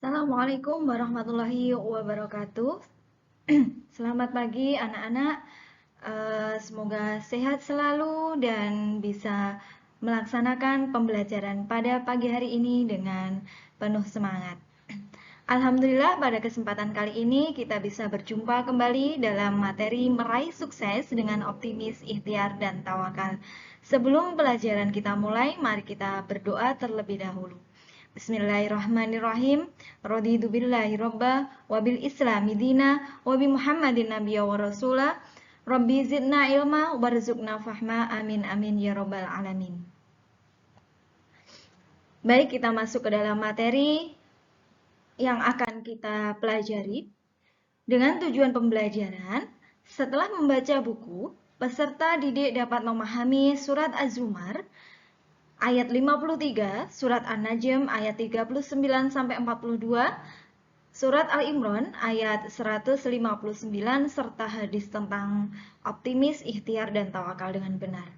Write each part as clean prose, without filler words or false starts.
Assalamualaikum warahmatullahi wabarakatuh. Selamat pagi anak-anak. Semoga sehat selalu dan bisa melaksanakan pembelajaran pada pagi hari ini dengan penuh semangat. Alhamdulillah pada kesempatan kali ini kita bisa berjumpa kembali dalam materi meraih sukses dengan optimis, ikhtiar, dan tawakal. Sebelum pelajaran kita mulai, mari kita berdoa terlebih dahulu. Bismillahirrahmanirrahim. Raditu billahi robba wa bil islami dina wa bi Muhammadin nabiyya wa rasula. Rabbi zidna ilma warzuqna fahma. Amin amin ya rabbal alamin. Baik, kita masuk ke dalam materi yang akan kita pelajari. Dengan tujuan pembelajaran, setelah membaca buku, peserta didik dapat memahami surat Az-Zumar ayat 53, surat An-Najm ayat 39 sampai 42, surat Al-Imran ayat 159 serta hadis tentang optimis, ikhtiar dan tawakal dengan benar.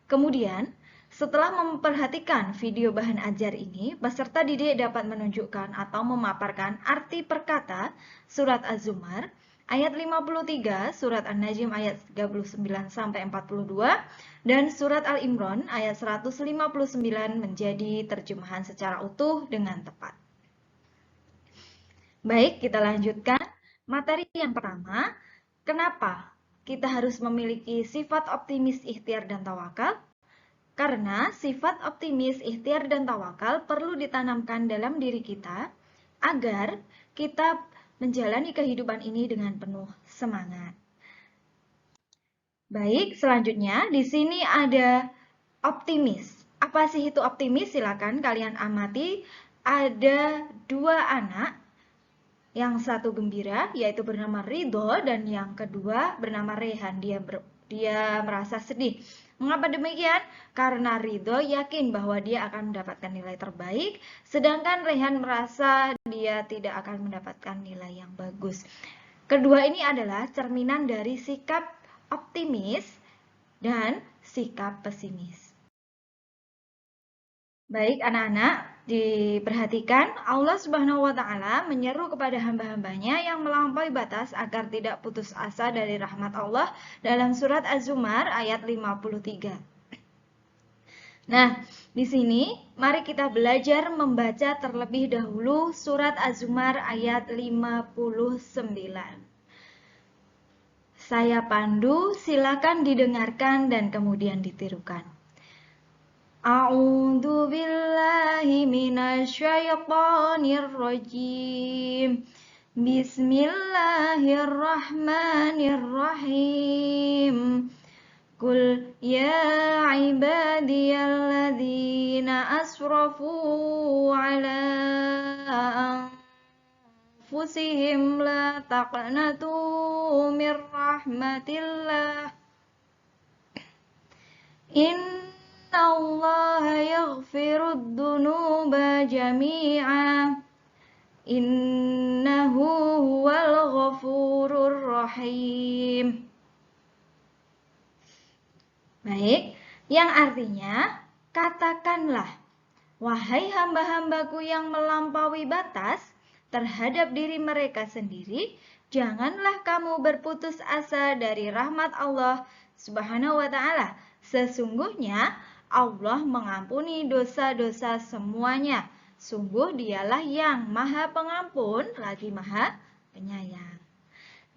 Kemudian, setelah memperhatikan video bahan ajar ini, peserta didik dapat menunjukkan atau memaparkan arti perkata surat Az-Zumar ayat 53, surat An-Najm ayat 39 sampai 42 dan surat Al-Imran ayat 159 menjadi terjemahan secara utuh dengan tepat. Baik, kita lanjutkan. Materi yang pertama, kenapa kita harus memiliki sifat optimis, ikhtiar, dan tawakal? Karena sifat optimis, ikhtiar, dan tawakal perlu ditanamkan dalam diri kita agar kita menjalani kehidupan ini dengan penuh semangat. Baik, selanjutnya di sini ada optimis. Apa sih itu optimis? Silakan kalian amati. Ada dua anak, yang satu gembira, yaitu bernama Ridho, dan yang kedua bernama Rehan. Dia merasa sedih. Mengapa demikian? Karena Ridho yakin bahwa dia akan mendapatkan nilai terbaik, sedangkan Rehan merasa dia tidak akan mendapatkan nilai yang bagus. Kedua ini adalah cerminan dari sikap optimis dan sikap pesimis. Baik anak-anak, diperhatikan Allah Subhanahu wa Ta'ala menyeru kepada hamba-hambanya yang melampaui batas agar tidak putus asa dari rahmat Allah dalam surat Az-Zumar ayat 53. Nah, di sini mari kita belajar membaca terlebih dahulu surat Az-Zumar ayat 59. Saya pandu, silakan didengarkan dan kemudian ditirukan. A'udzu billahi minasyaitonir rajim. Bismillahirrahmanirrahim. Qul ya ibadiyalladzina asrafu ala anfusihim la taqnatu mir rahmatillah. Innallaha yaghfirud dzunuba jami'a. Innahu huwal ghafurur rahim. Baik, yang artinya, katakanlah, wahai hamba-hambaku yang melampaui batas terhadap diri mereka sendiri, janganlah kamu berputus asa dari rahmat Allah Subhanahu wa Ta'ala. Sesungguhnya Allah mengampuni dosa-dosa semuanya. Sungguh dialah yang maha pengampun lagi maha penyayang.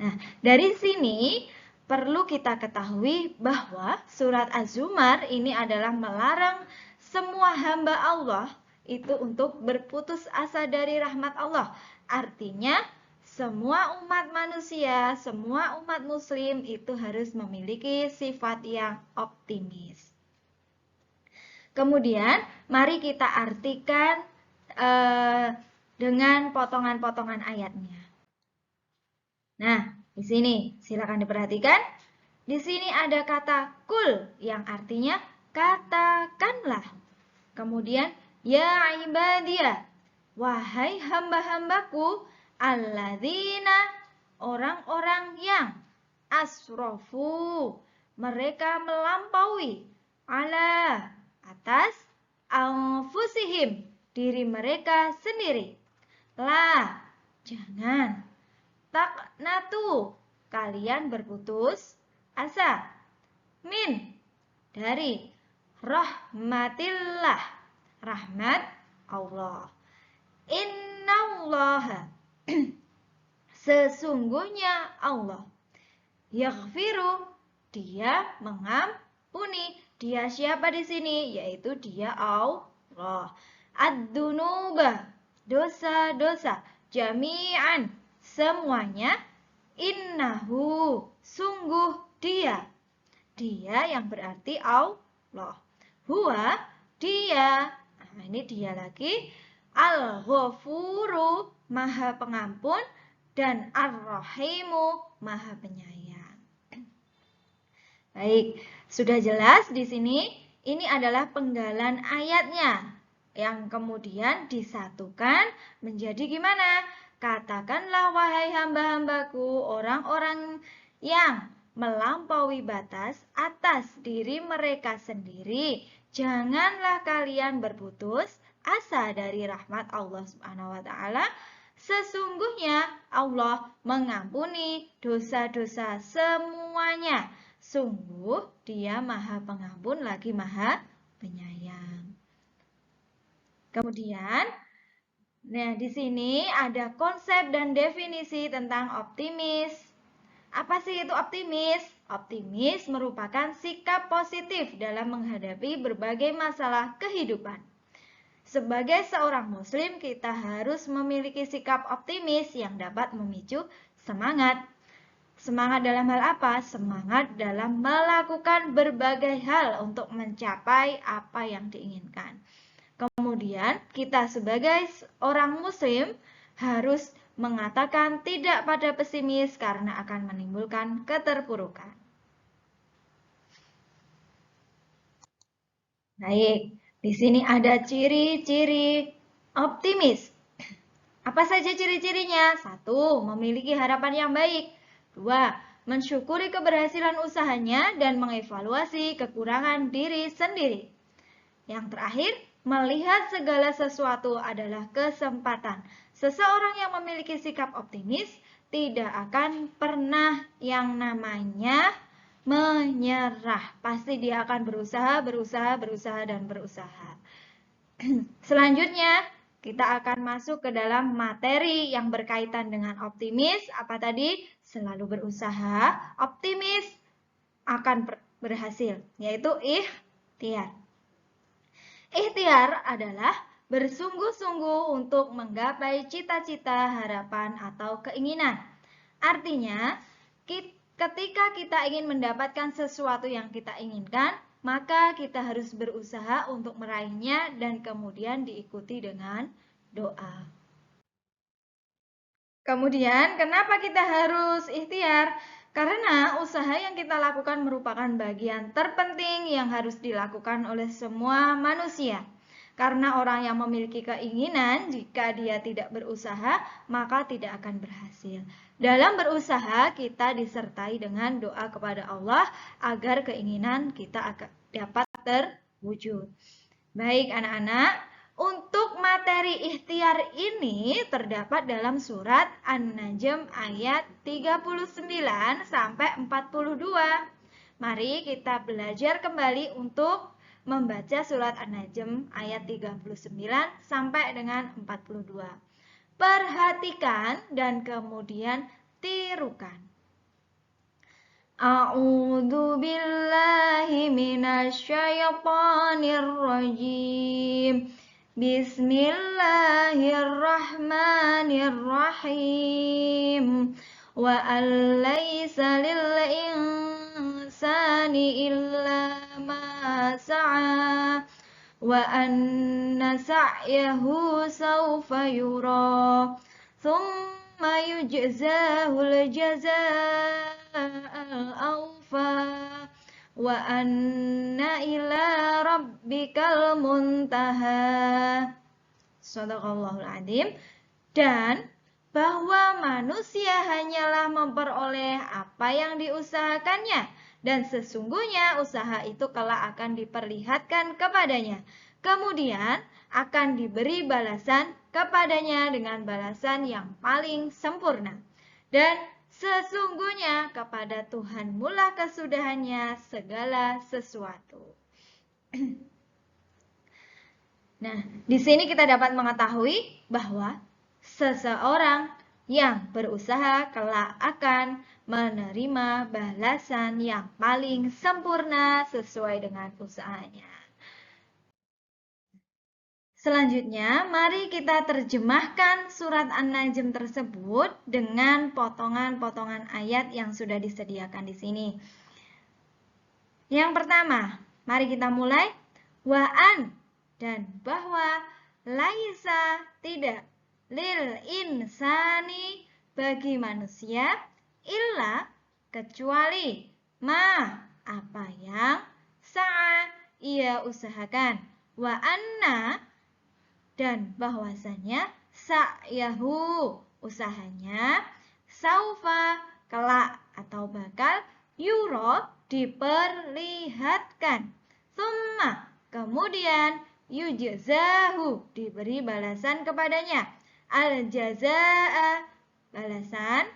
Nah, dari sini perlu kita ketahui bahwa surat Az-Zumar ini adalah melarang semua hamba Allah itu untuk berputus asa dari rahmat Allah. Artinya, semua umat manusia, semua umat muslim itu harus memiliki sifat yang optimis. Kemudian, mari kita artikan dengan potongan-potongan ayatnya. Nah, di sini silakan diperhatikan. Di sini ada kata kul yang artinya katakanlah. Kemudian ya ibadiyah, wahai hamba-hambaku, alladzina, orang-orang yang asrofu, mereka melampaui, ala, atas, anfusihim, diri mereka sendiri. La, jangan. Taqnatu, kalian berputus asa. Min, dari. Rahmatillah, rahmat Allah. Innallaha, sesungguhnya Allah. Yaghfiru, dia mengampuni. Dia siapa di sini? Yaitu dia Allah. Ad-dunuba, dosa-dosa. Jami'an, semuanya. Innahu, sungguh dia. Dia yang berarti Allah. Huwa, dia. Nah, ini dia lagi. Al-Ghafuru, maha pengampun. Dan Ar-Rahimu, maha penyayang. Baik, sudah jelas di sini. Ini adalah penggalan ayatnya yang kemudian disatukan menjadi gimana? Katakanlah wahai hamba-hambaku, orang-orang yang melampaui batas atas diri mereka sendiri, janganlah kalian berputus asa dari rahmat Allah Subhanahu wa taala. Sesungguhnya Allah mengampuni dosa-dosa semuanya. Sungguh dia maha pengampun lagi maha penyayang. Kemudian, nah di sini ada konsep dan definisi tentang optimis. Apa sih itu optimis? Optimis merupakan sikap positif dalam menghadapi berbagai masalah kehidupan. Sebagai seorang muslim, kita harus memiliki sikap optimis yang dapat memicu semangat. Semangat dalam hal apa? Semangat dalam melakukan berbagai hal untuk mencapai apa yang diinginkan. Kemudian, kita sebagai orang muslim harus mengatakan tidak pada pesimis karena akan menimbulkan keterpurukan. Baik, di sini ada ciri-ciri optimis. Apa saja ciri-cirinya? 1. Memiliki harapan yang baik. 2. Mensyukuri keberhasilan usahanya dan mengevaluasi kekurangan diri sendiri. Yang terakhir, melihat segala sesuatu adalah kesempatan. Seseorang yang memiliki sikap optimis tidak akan pernah yang namanya menyerah. Pasti dia akan berusaha, dan berusaha. Selanjutnya, kita akan masuk ke dalam materi yang berkaitan dengan optimis. Apa tadi? Selalu berusaha, optimis akan berhasil, yaitu ikhtiar. Ikhtiar adalah bersungguh-sungguh untuk menggapai cita-cita, harapan, atau keinginan. Artinya, ketika kita ingin mendapatkan sesuatu yang kita inginkan, maka kita harus berusaha untuk meraihnya dan kemudian diikuti dengan doa. Kemudian, kenapa kita harus ikhtiar? Karena usaha yang kita lakukan merupakan bagian terpenting yang harus dilakukan oleh semua manusia. Karena orang yang memiliki keinginan, jika dia tidak berusaha, maka tidak akan berhasil. Dalam berusaha, kita disertai dengan doa kepada Allah agar keinginan kita dapat terwujud. Baik anak-anak, untuk materi ikhtiar ini terdapat dalam surat An-Najm ayat 39 sampai 42. Mari kita belajar kembali untuk membaca surat An-Najm ayat 39 sampai dengan 42. Perhatikan dan kemudian tirukan. A'udzu billahi minasyaitonir rajim. Bismillahirrahmanirrahim. Wa allaysa lil insani illa ma sa'a wa anna sa'yahu sawfa yura thumma yujzahul jazaa'al awfa wa anna ila rabbikal muntaha. Shadaqallahul adzim. Dan bahwa manusia hanyalah memperoleh apa yang diusahakannya, dan sesungguhnya usaha itu kelak akan diperlihatkan kepadanya. Kemudian akan diberi balasan kepadanya dengan balasan yang paling sempurna. Dan sesungguhnya kepada Tuhan mula kesudahannya segala sesuatu. Nah, di sini kita dapat mengetahui bahwa seseorang yang berusaha kelak akan menerima balasan yang paling sempurna sesuai dengan usahanya. Selanjutnya, mari kita terjemahkan surat An-Najm tersebut dengan potongan-potongan ayat yang sudah disediakan di sini. Yang pertama, mari kita mulai. Wa'an, dan bahwa, laisa, tidak, lil insani, bagi manusia, illa, kecuali, ma, apa yang, sa'a, ia usahakan, wa anna, dan bahwasanya sa'yahu, usahanya, saufa, kelak atau bakal, yuro, diperlihatkan, thumma, kemudian, yujzahu, diberi balasan kepadanya, al-jazaa, balasan,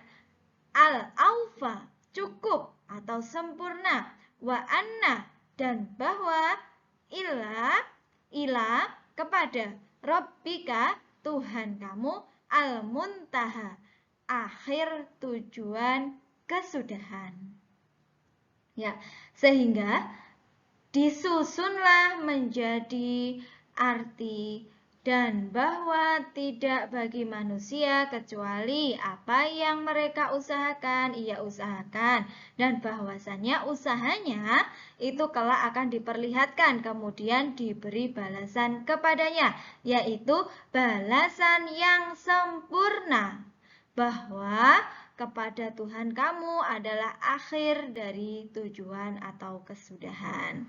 al-aufa, cukup atau sempurna, wa anna, dan bahwa, ila, kepada, Rabbika, Tuhan kamu, al-muntaha, akhir tujuan kesudahan. Ya, sehingga disusunlah menjadi arti dan bahwa tidak bagi manusia kecuali apa yang mereka usahakan, ia usahakan, dan bahwasannya usahanya itu kelak akan diperlihatkan, kemudian diberi balasan kepadanya, yaitu balasan yang sempurna, bahwa kepada Tuhan kamu adalah akhir dari tujuan atau kesudahan.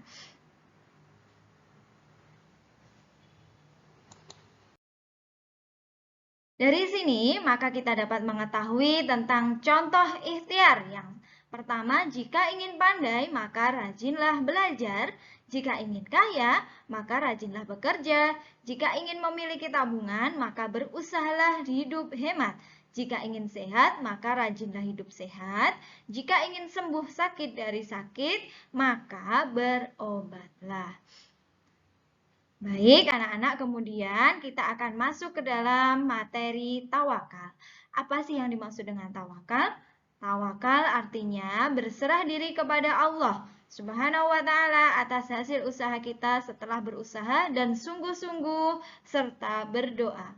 Dari sini, maka kita dapat mengetahui tentang contoh ikhtiar. Yang pertama, jika ingin pandai, maka rajinlah belajar. Jika ingin kaya, maka rajinlah bekerja. Jika ingin memiliki tabungan, maka berusahalah hidup hemat. Jika ingin sehat, maka rajinlah hidup sehat. Jika ingin sembuh sakit dari sakit, maka berobatlah. Baik, anak-anak, kemudian kita akan masuk ke dalam materi tawakal. Apa sih yang dimaksud dengan tawakal? Tawakal artinya berserah diri kepada Allah Subhanahu wa ta'ala atas hasil usaha kita setelah berusaha dan sungguh-sungguh serta berdoa.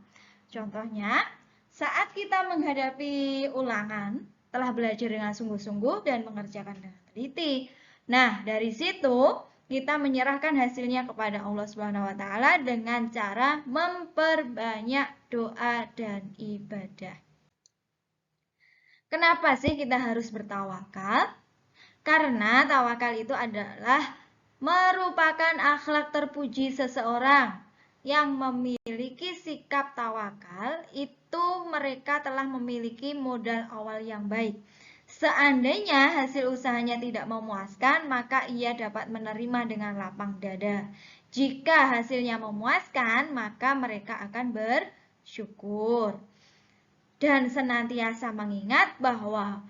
Contohnya, saat kita menghadapi ulangan, telah belajar dengan sungguh-sungguh dan mengerjakan dengan teliti. Nah, dari situ kita menyerahkan hasilnya kepada Allah Subhanahu wa taala dengan cara memperbanyak doa dan ibadah. Kenapa sih kita harus bertawakal? Karena tawakal itu adalah merupakan akhlak terpuji seseorang. Yang memiliki sikap tawakal itu mereka telah memiliki modal awal yang baik. Seandainya hasil usahanya tidak memuaskan, maka ia dapat menerima dengan lapang dada. Jika hasilnya memuaskan, maka mereka akan bersyukur. Dan senantiasa mengingat bahwa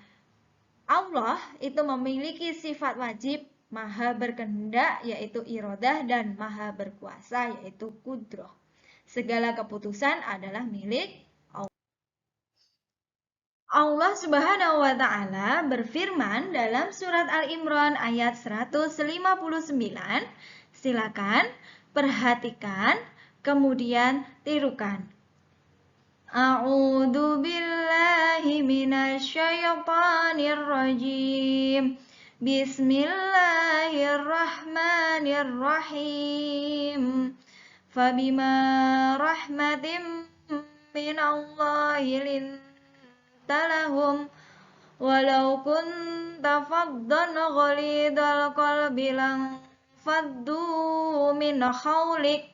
Allah itu memiliki sifat wajib, maha berkehendak, yaitu iradah, dan maha berkuasa, yaitu qudroh. Segala keputusan adalah milik Allah Subhanahu wa ta'ala berfirman dalam surat Al-Imran ayat 159. Silakan perhatikan, kemudian tirukan. A'udzu billahi minasyaitonir rajim. Bismillahirrahmanirrahim. Fabima rahmatim minallahi lahum walau kunta faddan ghalidal qalbi lang faddu min hawlik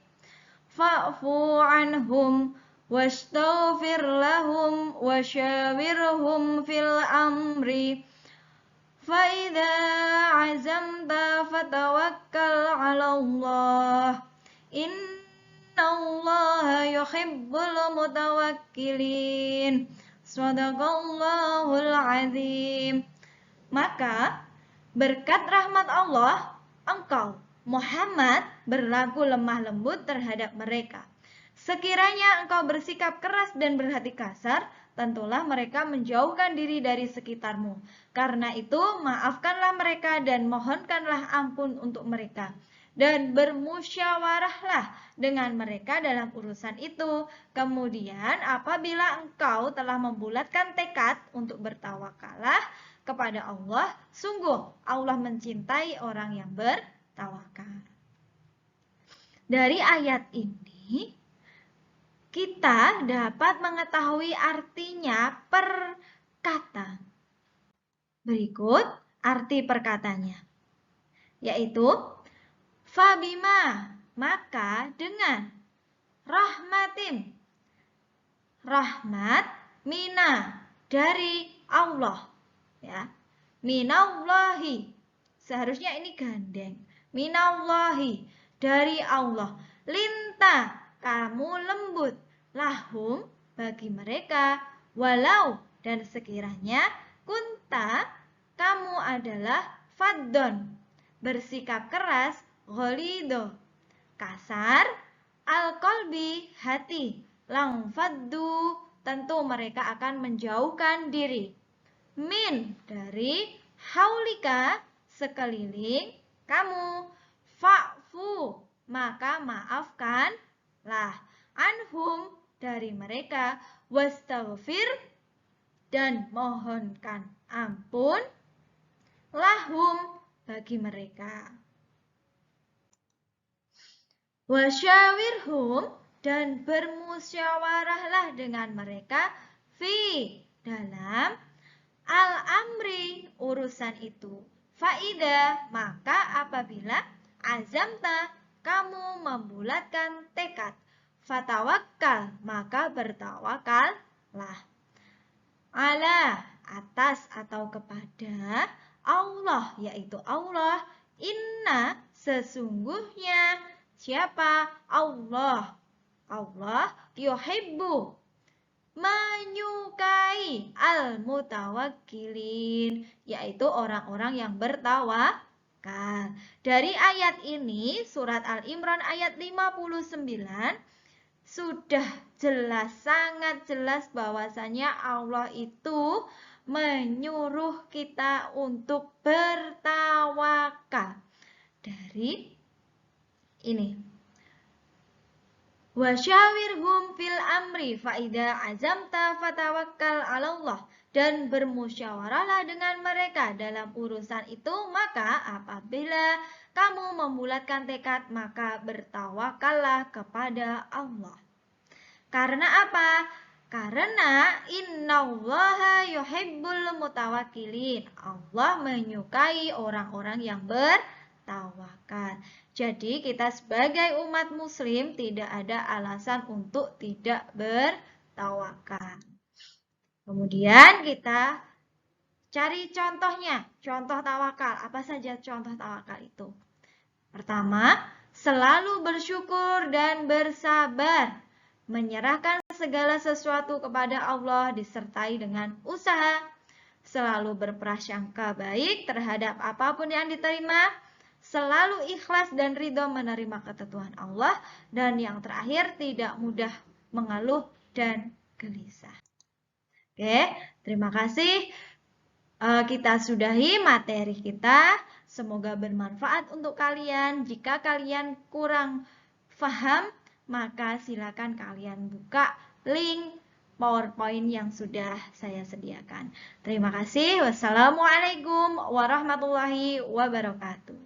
fa'fu anhum wastaghfir lahum wasyawirhum fil amri fa idza azamta fatawakkal 'ala Allah innallaha yuhibbul mutawakkilin. Shadaqallahul azim. Maka berkat rahmat Allah, engkau Muhammad berlaku lemah lembut terhadap mereka. Sekiranya engkau bersikap keras dan berhati kasar, tentulah mereka menjauhkan diri dari sekitarmu. Karena itu, maafkanlah mereka dan mohonkanlah ampun untuk mereka. Dan bermusyawarahlah dengan mereka dalam urusan itu. Kemudian, apabila engkau telah membulatkan tekad untuk bertawakalah kepada Allah, sungguh Allah mencintai orang yang bertawakal. Dari ayat ini, kita dapat mengetahui artinya per kata. Berikut arti perkatanya, yaitu fabima, maka dengan, rahmatin, rahmat, mina, dari Allah, ya, minallahi, seharusnya ini gandeng, minallahi, dari Allah, linta, kamu lembut, lahum, bagi mereka, walau, dan sekiranya, kunta, kamu adalah faddon, bersikap keras, ghalido, kasar, al-qalbi, hati, lang faddu, tentu mereka akan menjauhkan diri. Min, dari, haulika, sekeliling, kamu, fa'fu, maka maafkanlah, anhum, dari mereka, wastaghfir, dan mohonkan ampun, lahum, bagi mereka. Wasyawirhum, dan bermusyawarahlah dengan mereka, fi, dalam, al-amri, urusan itu. Faida, maka apabila, azamta, kamu membulatkan tekad. Fatawakkal, maka bertawakallah. Ala, atas atau kepada, Allah, yaitu Allah, inna, sesungguhnya, siapa? Allah. Allah yuhibbu, menyukai, al-mutawakkilin, yaitu orang-orang yang bertawakal. Dari ayat ini, surat Al-Imran ayat 59, sudah jelas, sangat jelas bahwasanya Allah itu menyuruh kita untuk bertawakal. Dari ini, wasyawirhum fil amri faida azamta fatawakkal 'alallah, dan bermusyawarahlah dengan mereka dalam urusan itu, maka apabila kamu membulatkan tekad, maka bertawakallah kepada Allah. Karena apa? Karena innallaha yuhibbul mutawakkilin. Allah menyukai orang-orang yang bertawakal. Jadi kita sebagai umat muslim tidak ada alasan untuk tidak bertawakal. Kemudian kita cari contohnya, contoh tawakal. Apa saja contoh tawakal itu? Pertama, selalu bersyukur dan bersabar, menyerahkan segala sesuatu kepada Allah disertai dengan usaha, selalu berprasangka baik terhadap apapun yang diterima, selalu ikhlas dan ridho menerima ketentuan Allah, dan yang terakhir tidak mudah mengeluh dan gelisah. Oke, terima kasih. Kita sudahi materi kita. Semoga bermanfaat untuk kalian. Jika kalian kurang paham, maka silakan kalian buka link PowerPoint yang sudah saya sediakan. Terima kasih. Wassalamualaikum warahmatullahi wabarakatuh.